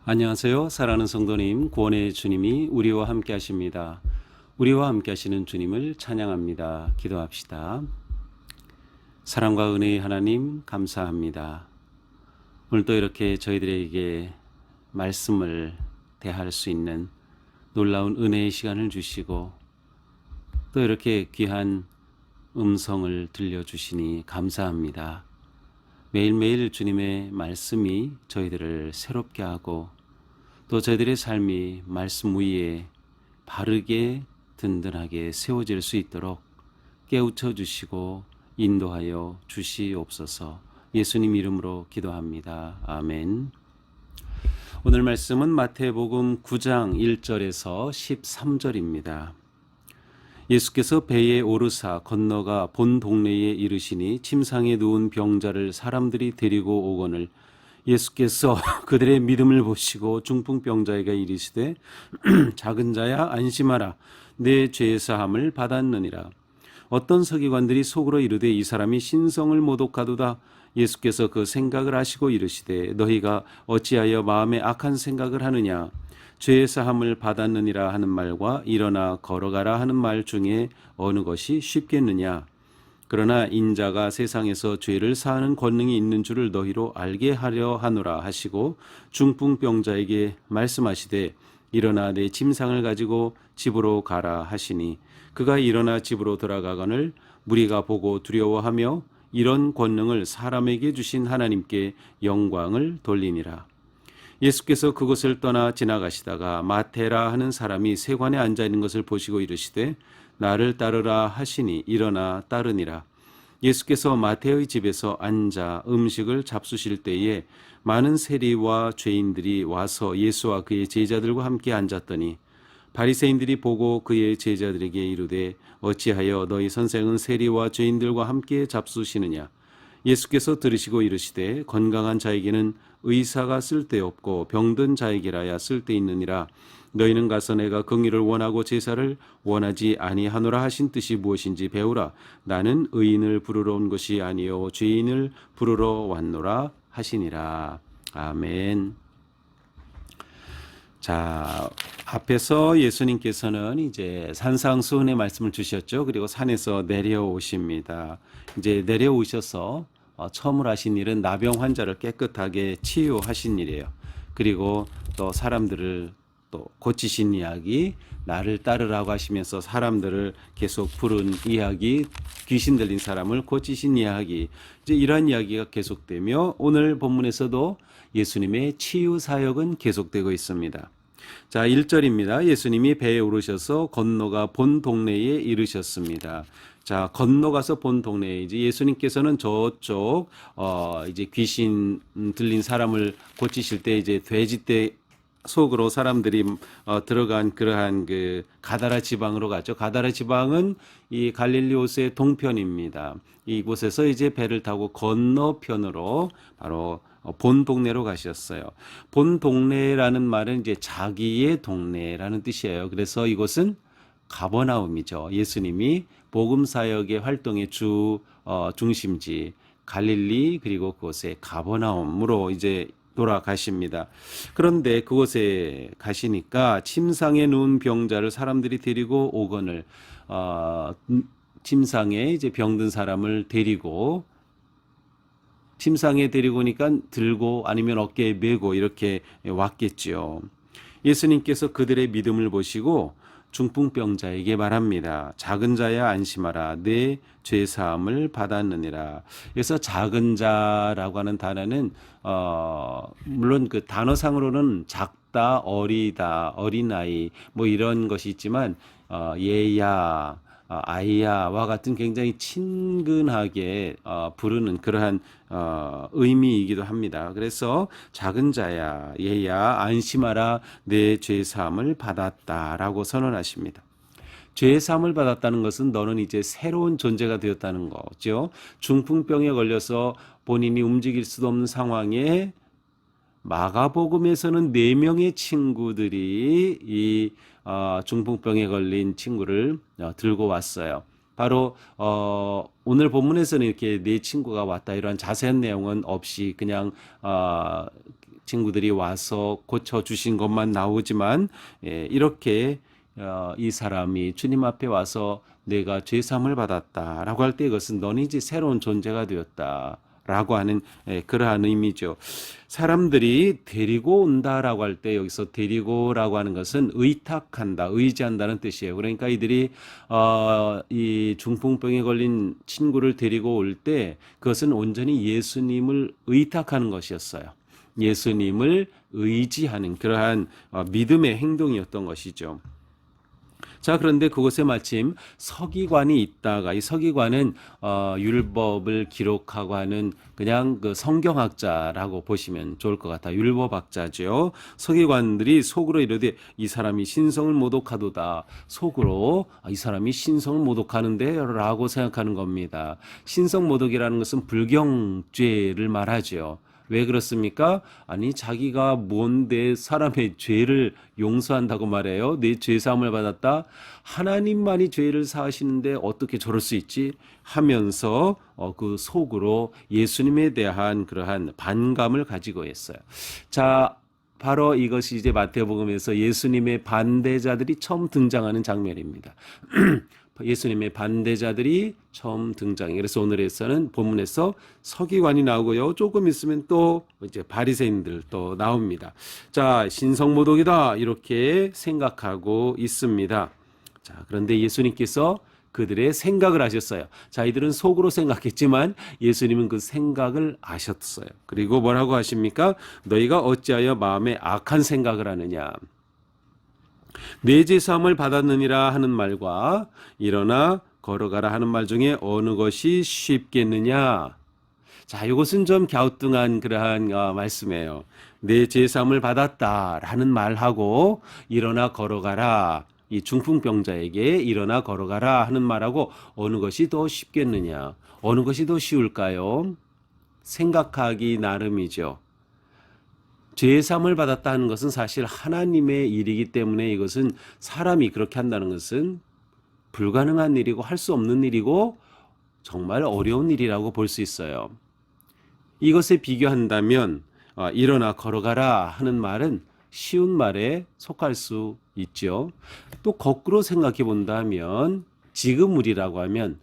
안녕하세요. 사랑하는 성도님, 구원의 주님이 우리와 함께 하십니다. 우리와 함께 하시는 주님을 찬양합니다. 기도합시다. 사랑과 은혜의 하나님 감사합니다. 오늘도 이렇게 저희들에게 말씀을 대할 수 있는 놀라운 은혜의 시간을 주시고 또 이렇게 귀한 음성을 들려주시니 감사합니다. 매일매일 주님의 말씀이 저희들을 새롭게 하고 또 저희들의 삶이 말씀 위에 바르게 든든하게 세워질 수 있도록 깨우쳐 주시고 인도하여 주시옵소서. 예수님 이름으로 기도합니다. 아멘. 오늘 말씀은 마태복음 9장 1절에서 13절입니다. 예수께서 배에 오르사 건너가 본 동네에 이르시니 침상에 누운 병자를 사람들이 데리고 오거늘 예수께서 그들의 믿음을 보시고 중풍병자에게 이르시되 작은 자야 안심하라 내 죄 사함을 받았느니라. 어떤 서기관들이 속으로 이르되 이 사람이 신성을 모독하도다. 예수께서 그 생각을 아시고 이르시되 너희가 어찌하여 마음에 악한 생각을 하느냐. 죄 사함을 받았느니라 하는 말과 일어나 걸어가라 하는 말 중에 어느 것이 쉽겠느냐. 그러나 인자가 세상에서 죄를 사하는 권능이 있는 줄을 너희로 알게 하려 하노라 하시고 중풍병자에게 말씀하시되 일어나 내 침상을 가지고 집으로 가라 하시니 그가 일어나 집으로 돌아가거늘 무리가 보고 두려워하며 이런 권능을 사람에게 주신 하나님께 영광을 돌리니라. 예수께서 그곳을 떠나 지나가시다가 마테라 하는 사람이 세관에 앉아 있는 것을 보시고 이르시되 나를 따르라 하시니 일어나 따르니라. 예수께서 마태의 집에서 앉아 음식을 잡수실 때에 많은 세리와 죄인들이 와서 예수와 그의 제자들과 함께 앉았더니 바리새인들이 보고 그의 제자들에게 이르되 어찌하여 너희 선생은 세리와 죄인들과 함께 잡수시느냐. 예수께서 들으시고 이르시되 건강한 자에게는 의사가 쓸데없고 병든 자에게라야 쓸데있느니라. 너희는 가서 내가 긍휼을 원하고 제사를 원하지 아니하노라 하신 뜻이 무엇인지 배우라. 나는 의인을 부르러 온 것이 아니요 죄인을 부르러 왔노라 하시니라. 아멘. 자, 앞에서 예수님께서는 이제 산상수훈의 말씀을 주셨죠. 그리고 산에서 내려오십니다. 이제 내려오셔서 처음으로 하신 일은 나병 환자를 깨끗하게 치유하신 일이에요. 그리고 또 사람들을 또 고치신 이야기, 나를 따르라고 하시면서 사람들을 계속 부른 이야기, 귀신 들린 사람을 고치신 이야기, 이제 이러한 이야기가 계속되며 오늘 본문에서도 예수님의 치유 사역은 계속되고 있습니다. 자, 1절입니다. 예수님이 배에 오르셔서 건너가 본 동네에 이르셨습니다. 자, 건너가서 본 동네에 이제 예수님께서는 저쪽 이제 귀신 들린 사람을 고치실 때 이제 돼지떼 속으로 사람들이 들어간 그러한 그 가다라 지방으로 갔죠. 가다라 지방은 이 갈릴리 호수의 동편입니다. 이곳에서 이제 배를 타고 건너편으로 바로 본 동네로 가셨어요. 본 동네라는 말은 이제 자기의 동네라는 뜻이에요. 그래서 이곳은 가버나움이죠. 예수님이 복음 사역의 활동의 중심지 갈릴리 그리고 그곳에 가버나움으로 이제 돌아가십니다. 그런데 그곳에 가시니까 침상에 누운 병자를 사람들이 데리고 오거늘 침상에 이제 병든 사람을 데리고 침상에 데리고 오니까 들고 아니면 어깨에 메고 이렇게 왔겠지요. 예수님께서 그들의 믿음을 보시고 중풍병자에게 말합니다. 작은 자야 안심하라. 내 죄사함을 받았느니라. 그래서 작은 자라고 하는 단어는 물론 그 단어상으로는 작다, 어리다, 어린아이 뭐 이런 것이 있지만 얘야, 아이야와 같은 굉장히 친근하게 부르는 그러한 의미이기도 합니다. 그래서 작은 자야, 얘야, 안심하라, 내 죄사함을 받았다라고 선언하십니다. 죄사함을 받았다는 것은 너는 이제 새로운 존재가 되었다는 거죠. 중풍병에 걸려서 본인이 움직일 수도 없는 상황에 마가복음에서는 4명의 친구들이 이 중풍병에 걸린 친구를 들고 왔어요. 바로 오늘 본문에서는 이렇게 4 친구가 왔다 이런 자세한 내용은 없이 그냥 친구들이 와서 고쳐주신 것만 나오지만 이렇게 이 사람이 주님 앞에 와서 내가 죄사함을 받았다라고 할 때 이것은 너는 이제 새로운 존재가 되었다라고 하는 그러한 의미죠. 사람들이 데리고 온다라고 할 때 여기서 데리고라고 하는 것은 의탁한다, 의지한다는 뜻이에요. 그러니까 이들이 이 중풍병에 걸린 친구를 데리고 올 때 그것은 온전히 예수님을 의탁하는 것이었어요. 예수님을 의지하는 그러한 믿음의 행동이었던 것이죠. 자, 그런데 그곳에 마침 서기관이 있다가 이 서기관은 율법을 기록하고 하는 그냥 그 성경학자라고 보시면 좋을 것 같아요. 율법학자죠. 서기관들이 속으로 이르되 이 사람이 신성을 모독하도다. 속으로 이 사람이 신성을 모독하는데 라고 생각하는 겁니다. 신성 모독이라는 것은 불경죄를 말하죠. 왜 그렇습니까? 아니 자기가 뭔데 사람의 죄를 용서한다고 말해요. 내 죄사함을 받았다. 하나님만이 죄를 사하시는데 어떻게 저럴 수 있지? 하면서 그 속으로 예수님에 대한 그러한 반감을 가지고 있어요. 자, 바로 이것이 이제 마태복음에서 예수님의 반대자들이 처음 등장하는 장면입니다. 예수님의 반대자들이 처음 등장해요. 그래서 오늘에서는 본문에서 서기관이 나오고요. 조금 있으면 또 이제 바리새인들 또 나옵니다. 자, 신성모독이다 이렇게 생각하고 있습니다. 자, 그런데 예수님께서 그들의 생각을 아셨어요. 자, 이들은 속으로 생각했지만 예수님은 그 생각을 아셨어요. 그리고 뭐라고 하십니까? 너희가 어찌하여 마음에 악한 생각을 하느냐? 내 죄사함을 받았느니라 하는 말과 일어나 걸어가라 하는 말 중에 어느 것이 쉽겠느냐? 자, 이것은 좀 갸우뚱한 그러한 말씀이에요. 내 죄사함을 받았다라는 말하고 일어나 걸어가라. 이 중풍병자에게 일어나 걸어가라 하는 말하고 어느 것이 더 쉽겠느냐? 어느 것이 더 쉬울까요? 생각하기 나름이죠. 죄사함을 받았다는 것은 사실 하나님의 일이기 때문에 이것은 사람이 그렇게 한다는 것은 불가능한 일이고 할 수 없는 일이고 정말 어려운 일이라고 볼 수 있어요. 이것에 비교한다면 일어나 걸어가라 하는 말은 쉬운 말에 속할 수 있죠. 또 거꾸로 생각해 본다면 지금 우리라고 하면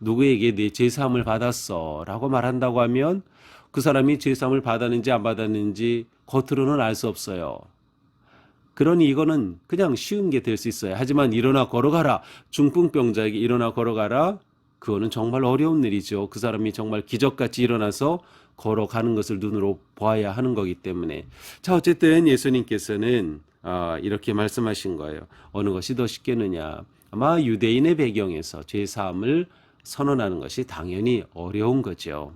누구에게 내 죄사함을 받았어 라고 말한다고 하면 그 사람이 죄사함을 받았는지 안 받았는지 겉으로는 알 수 없어요. 그러니 이거는 그냥 쉬운 게 될 수 있어요. 하지만 일어나 걸어가라. 중풍병자에게 일어나 걸어가라. 그거는 정말 어려운 일이죠. 그 사람이 정말 기적같이 일어나서 걸어가는 것을 눈으로 봐야 하는 거기 때문에. 자, 어쨌든 예수님께서는 이렇게 말씀하신 거예요. 어느 것이 더 쉽겠느냐. 아마 유대인의 배경에서 죄사함을 선언하는 것이 당연히 어려운 거죠.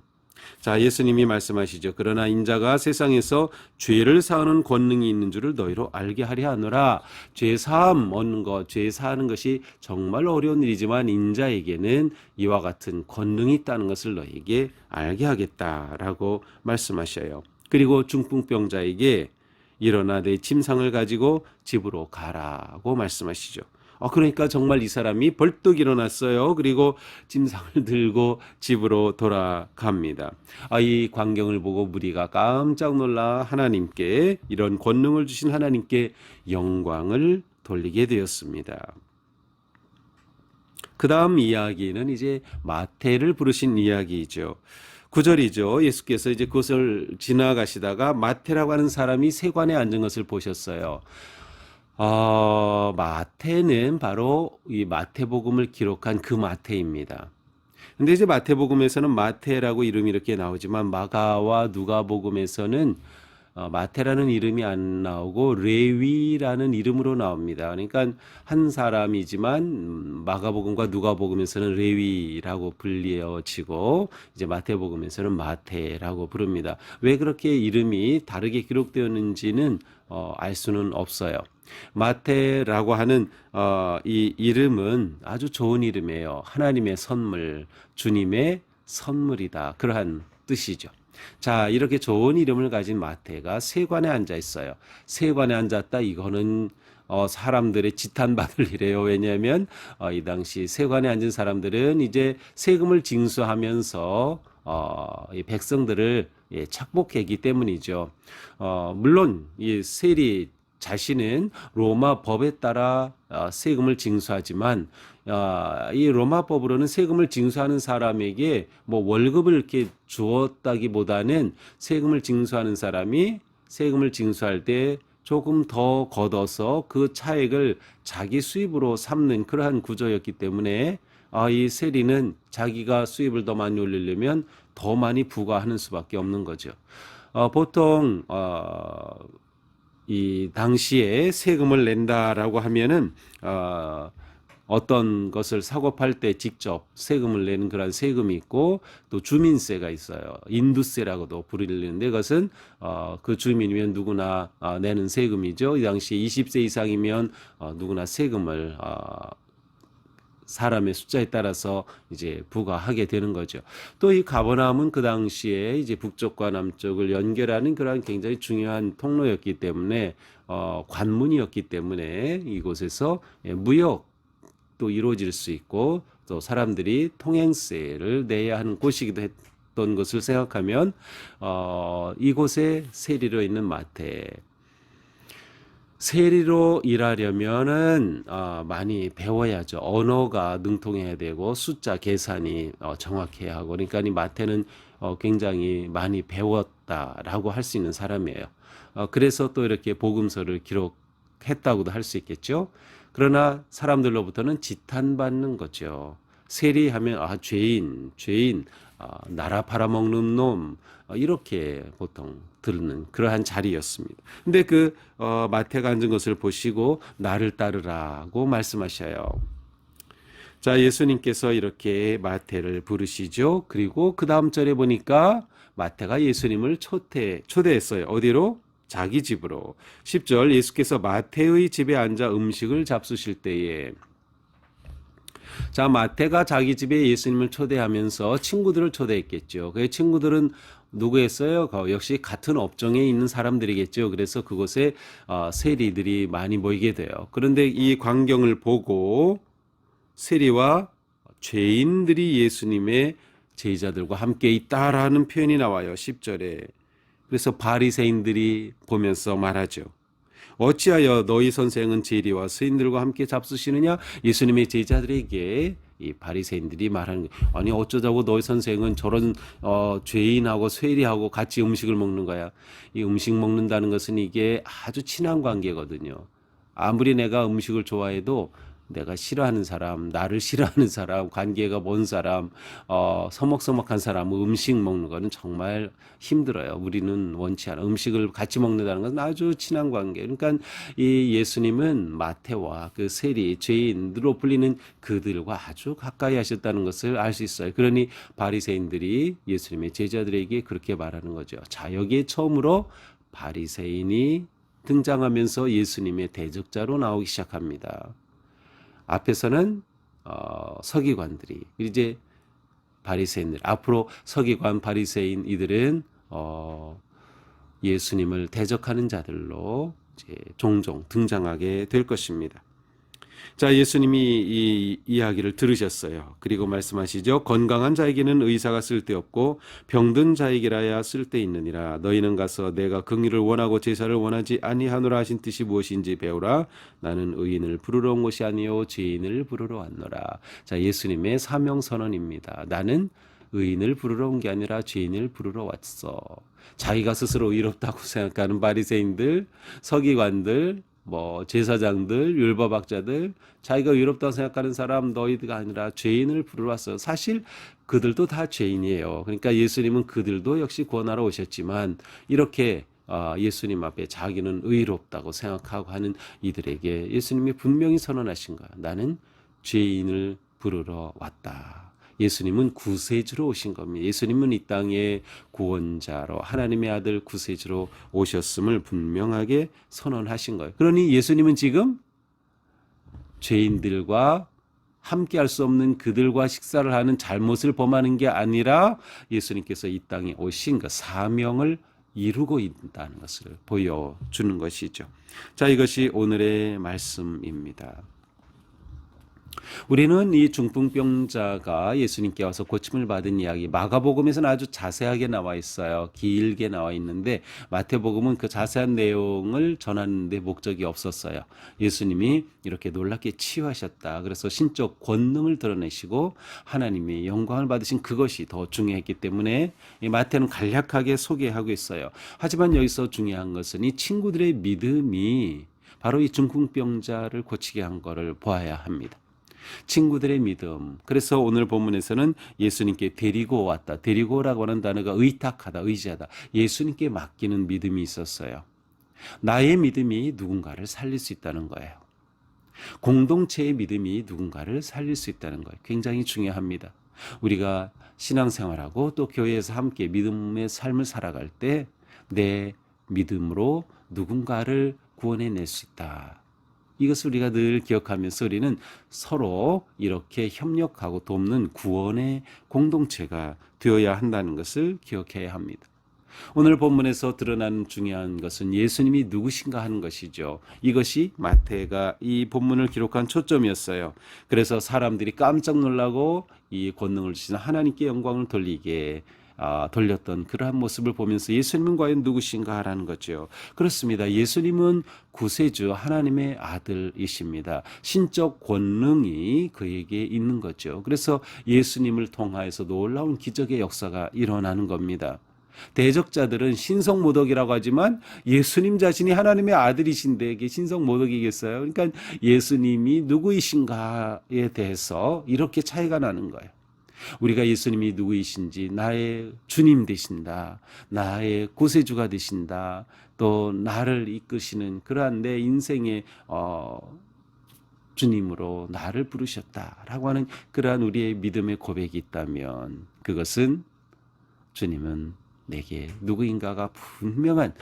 자, 예수님이 말씀하시죠. 그러나 인자가 세상에서 죄를 사하는 권능이 있는 줄을 너희로 알게 하려 하노라. 죄 사함 얻는 것, 죄 사하는 것이 정말 어려운 일이지만 인자에게는 이와 같은 권능이 있다는 것을 너희에게 알게 하겠다라고 말씀하셔요. 그리고 중풍병자에게 일어나 내 침상을 가지고 집으로 가라고 말씀하시죠. 그러니까 정말 이 사람이 벌떡 일어났어요. 그리고 짐상을 들고 집으로 돌아갑니다. 이 광경을 보고 무리가 깜짝 놀라 하나님께 이런 권능을 주신 하나님께 영광을 돌리게 되었습니다. 그 다음 이야기는 이제 마태를 부르신 이야기이죠. 9절이죠. 예수께서 이제 그것을 지나가시다가 마태라고 하는 사람이 세관에 앉은 것을 보셨어요. 마태는 바로 이 마태복음을 기록한 그 마태입니다. 근데 이제 마태복음에서는 마태라고 이름이 이렇게 나오지만 마가와 누가복음에서는 마태라는 이름이 안 나오고 레위라는 이름으로 나옵니다. 그러니까 한 사람이지만 마가복음과 누가복음에서는 레위라고 불리어지고 이제 마태복음에서는 마태라고 부릅니다. 왜 그렇게 이름이 다르게 기록되었는지는 알 수는 없어요. 마태라고 하는 이 이름은 아주 좋은 이름이에요. 하나님의 선물, 주님의 선물이다. 그러한 뜻이죠. 자, 이렇게 좋은 이름을 가진 마태가 세관에 앉아 있어요. 세관에 앉았다. 이거는 사람들의 지탄받을 일이에요. 왜냐하면 이 당시 세관에 앉은 사람들은 이제 세금을 징수하면서 이 백성들을 착복했기 때문이죠. 물론 이 세리 자신은 로마 법에 따라 세금을 징수하지만 이 로마 법으로는 세금을 징수하는 사람에게 뭐 월급을 이렇게 주었다기보다는 세금을 징수하는 사람이 세금을 징수할 때 조금 더 걷어서 그 차액을 자기 수입으로 삼는 그러한 구조였기 때문에 이 세리는 자기가 수입을 더 많이 올리려면 더 많이 부과하는 수밖에 없는 거죠. 보통 이 당시에 세금을 낸다라고 하면은 어떤 것을 사고 팔 때 직접 세금을 내는 그런 세금이 있고 또 주민세가 있어요. 인두세라고도 부르는데 그것은 그 주민이면 누구나 내는 세금이죠. 이 당시에 20세 이상이면 누구나 세금을 사람의 숫자에 따라서 이제 부과하게 되는 거죠. 또 이 가버나움은 그 당시에 이제 북쪽과 남쪽을 연결하는 그러한 굉장히 중요한 통로였기 때문에 관문이었기 때문에 이곳에서 무역도 이루어질 수 있고 또 사람들이 통행세를 내야 하는 곳이기도 했던 것을 생각하면 이곳에 세리로 있는 마태 세리로 일하려면은 많이 배워야죠. 언어가 능통해야 되고 숫자 계산이 정확해야 하고 그러니까 이 마태는 굉장히 많이 배웠다라고 할 수 있는 사람이에요. 그래서 또 이렇게 복음서를 기록했다고도 할 수 있겠죠. 그러나 사람들로부터는 지탄받는 거죠. 세리하면 죄인, 나라 팔아먹는 놈 이렇게 보통 듣는 그러한 자리였습니다. 근데 마태가 앉은 것을 보시고 나를 따르라고 말씀하셔요. 자, 예수님께서 이렇게 마태를 부르시죠. 그리고 그 다음 절에 보니까 마태가 예수님을 초대했어요. 어디로? 자기 집으로. 10절 예수께서 마태의 집에 앉아 음식을 잡수실 때에 자, 마태가 자기 집에 예수님을 초대하면서 친구들을 초대했겠죠. 그 친구들은 누구였어요? 역시 같은 업종에 있는 사람들이겠죠. 그래서 그곳에 세리들이 많이 모이게 돼요. 그런데 이 광경을 보고 세리와 죄인들이 예수님의 제자들과 함께 있다라는 표현이 나와요. 10절에. 그래서 바리새인들이 보면서 말하죠. 어찌하여 너희 선생은 제리와 서인들과 함께 잡수시느냐? 예수님의 제자들에게 이 바리새인들이 말하는 거예요. 아니 어쩌자고 너희 선생은 저런 죄인하고 세리하고 같이 음식을 먹는 거야. 이 음식 먹는다는 것은 이게 아주 친한 관계거든요. 아무리 내가 음식을 좋아해도 내가 싫어하는 사람, 나를 싫어하는 사람, 관계가 먼 사람, 서먹서먹한 사람, 음식 먹는 거는 정말 힘들어요. 우리는 원치 않아. 음식을 같이 먹는다는 것은 아주 친한 관계. 그러니까 이 예수님은 마태와 그 세리, 죄인으로 불리는 그들과 아주 가까이 하셨다는 것을 알 수 있어요. 그러니 바리새인들이 예수님의 제자들에게 그렇게 말하는 거죠. 자, 여기에 처음으로 바리새인이 등장하면서 예수님의 대적자로 나오기 시작합니다. 앞에서는 서기관들이 이제 바리새인들 앞으로 서기관 바리새인 이들은 예수님을 대적하는 자들로 이제 종종 등장하게 될 것입니다. 자, 예수님이 이 이야기를 들으셨어요. 그리고 말씀하시죠. 건강한 자에게는 의사가 쓸데없고 병든 자에게라야 쓸데있느니라. 너희는 가서 내가 긍휼을 원하고 제사를 원하지 아니하노라 하신 뜻이 무엇인지 배우라. 나는 의인을 부르러 온 것이 아니요 죄인을 부르러 왔노라. 자, 예수님의 사명 선언입니다. 나는 의인을 부르러 온 게 아니라 죄인을 부르러 왔어. 자기가 스스로 의롭다고 생각하는 바리새인들, 서기관들, 제사장들, 율법학자들, 자기가 의롭다고 생각하는 사람 너희가 아니라 죄인을 부르러 왔어요. 사실 그들도 다 죄인이에요. 그러니까 예수님은 그들도 역시 구원하러 오셨지만 이렇게 예수님 앞에 자기는 의롭다고 생각하고 하는 이들에게 예수님이 분명히 선언하신 거야. 나는 죄인을 부르러 왔다. 예수님은 구세주로 오신 겁니다. 예수님은 이 땅에 구원자로 하나님의 아들 구세주로 오셨음을 분명하게 선언하신 거예요. 그러니 예수님은 지금 죄인들과 함께 할 수 없는 그들과 식사를 하는 잘못을 범하는 게 아니라 예수님께서 이 땅에 오신 그 사명을 이루고 있다는 것을 보여주는 것이죠. 자, 이것이 오늘의 말씀입니다. 우리는 이 중풍병자가 예수님께 와서 고침을 받은 이야기, 마가복음에서는 아주 자세하게 나와 있어요. 길게 나와 있는데 마태복음은 그 자세한 내용을 전하는 데 목적이 없었어요. 예수님이 이렇게 놀랍게 치유하셨다. 그래서 신적 권능을 드러내시고 하나님의 영광을 받으신 그것이 더 중요했기 때문에 이 마태는 간략하게 소개하고 있어요. 하지만 여기서 중요한 것은 이 친구들의 믿음이 바로 이 중풍병자를 고치게 한 것을 보아야 합니다. 친구들의 믿음. 그래서 오늘 본문에서는 예수님께 데리고 왔다. 데리고라고 하는 단어가 의탁하다, 의지하다. 예수님께 맡기는 믿음이 있었어요. 나의 믿음이 누군가를 살릴 수 있다는 거예요. 공동체의 믿음이 누군가를 살릴 수 있다는 거예요. 굉장히 중요합니다. 우리가 신앙생활하고 또 교회에서 함께 믿음의 삶을 살아갈 때 내 믿음으로 누군가를 구원해낼 수 있다. 이것을 우리가 늘 기억하면서 우리는 서로 이렇게 협력하고 돕는 구원의 공동체가 되어야 한다는 것을 기억해야 합니다. 오늘 본문에서 드러나는 중요한 것은 예수님이 누구신가 하는 것이죠. 이것이 마태가 이 본문을 기록한 초점이었어요. 그래서 사람들이 깜짝 놀라고 이 권능을 주신 하나님께 영광을 돌렸던 그러한 모습을 보면서 예수님은 과연 누구신가라는 거죠. 그렇습니다. 예수님은 구세주 하나님의 아들이십니다. 신적 권능이 그에게 있는 거죠. 그래서 예수님을 통하여서 놀라운 기적의 역사가 일어나는 겁니다. 대적자들은 신성모독이라고 하지만 예수님 자신이 하나님의 아들이신데 이게 신성모독이겠어요? 그러니까 예수님이 누구이신가에 대해서 이렇게 차이가 나는 거예요. 우리가 예수님이 누구이신지, 나의 주님 되신다, 나의 구세주가 되신다, 또 나를 이끄시는 그러한 내 인생의 주님으로 나를 부르셨다라고 하는 그러한 우리의 믿음의 고백이 있다면 그것은 주님은 내게 누구인가가 분명한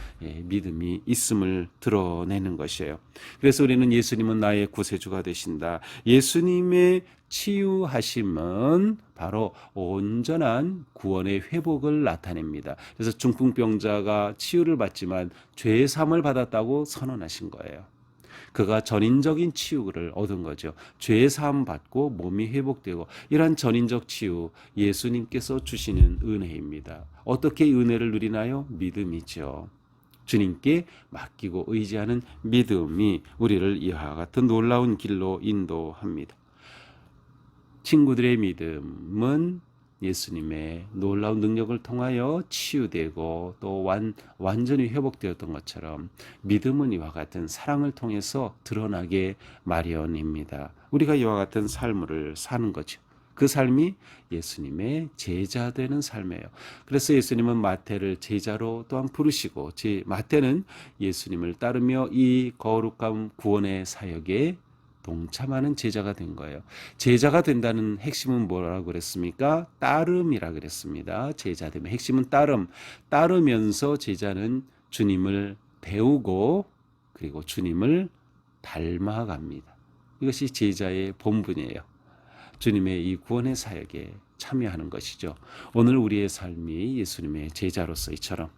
믿음이 있음을 드러내는 것이에요. 그래서 우리는 예수님은 나의 구세주가 되신다. 예수님의 치유하심은 바로 온전한 구원의 회복을 나타냅니다. 그래서 중풍병자가 치유를 받지만 죄 사함을 받았다고 선언하신 거예요. 그가 전인적인 치유를 얻은 거죠. 죄 사함 받고 몸이 회복되고 이러한 전인적 치유 예수님께서 주시는 은혜입니다. 어떻게 은혜를 누리나요? 믿음이죠. 주님께 맡기고 의지하는 믿음이 우리를 이와 같은 놀라운 길로 인도합니다. 친구들의 믿음은 예수님의 놀라운 능력을 통하여 치유되고 또 완전히 회복되었던 것처럼 믿음은 이와 같은 사랑을 통해서 드러나게 마련입니다. 우리가 이와 같은 삶을 사는 거죠. 그 삶이 예수님의 제자 되는 삶이에요. 그래서 예수님은 마태를 제자로 또한 부르시고 마태는 예수님을 따르며 이 거룩한 구원의 사역에 동참하는 제자가 된 거예요. 제자가 된다는 핵심은 뭐라고 그랬습니까? 따름이라 그랬습니다. 제자 되면 핵심은 따르면서 제자는 주님을 배우고 그리고 주님을 닮아갑니다. 이것이 제자의 본분이에요. 주님의 이 구원의 사역에 참여하는 것이죠. 오늘 우리의 삶이 예수님의 제자로서 이처럼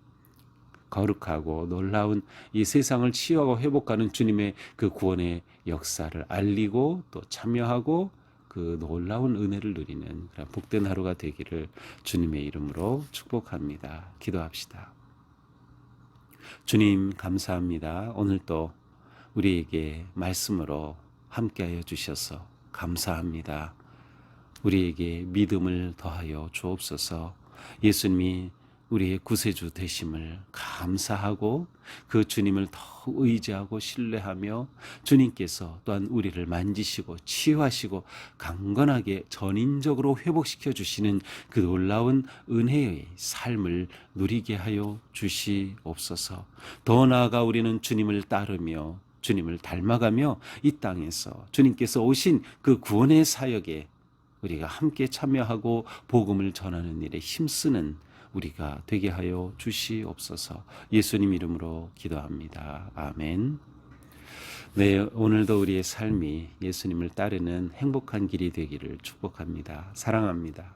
거룩하고 놀라운 이 세상을 치유하고 회복하는 주님의 그 구원의 역사를 알리고 또 참여하고 그 놀라운 은혜를 누리는 그런 복된 하루가 되기를 주님의 이름으로 축복합니다. 기도합시다. 주님 감사합니다. 오늘 또 우리에게 말씀으로 함께하여 주셔서 감사합니다. 우리에게 믿음을 더하여 주옵소서. 예수님이 우리의 구세주 되심을 감사하고 그 주님을 더 의지하고 신뢰하며 주님께서 또한 우리를 만지시고 치유하시고 강건하게 전인적으로 회복시켜 주시는 그 놀라운 은혜의 삶을 누리게 하여 주시옵소서. 더 나아가 우리는 주님을 따르며 주님을 닮아가며 이 땅에서 주님께서 오신 그 구원의 사역에 우리가 함께 참여하고 복음을 전하는 일에 힘쓰는 우리가 되게 하여 주시옵소서. 예수님 이름으로 기도합니다. 아멘. 네, 오늘도 우리의 삶이 예수님을 따르는 행복한 길이 되기를 축복합니다. 사랑합니다.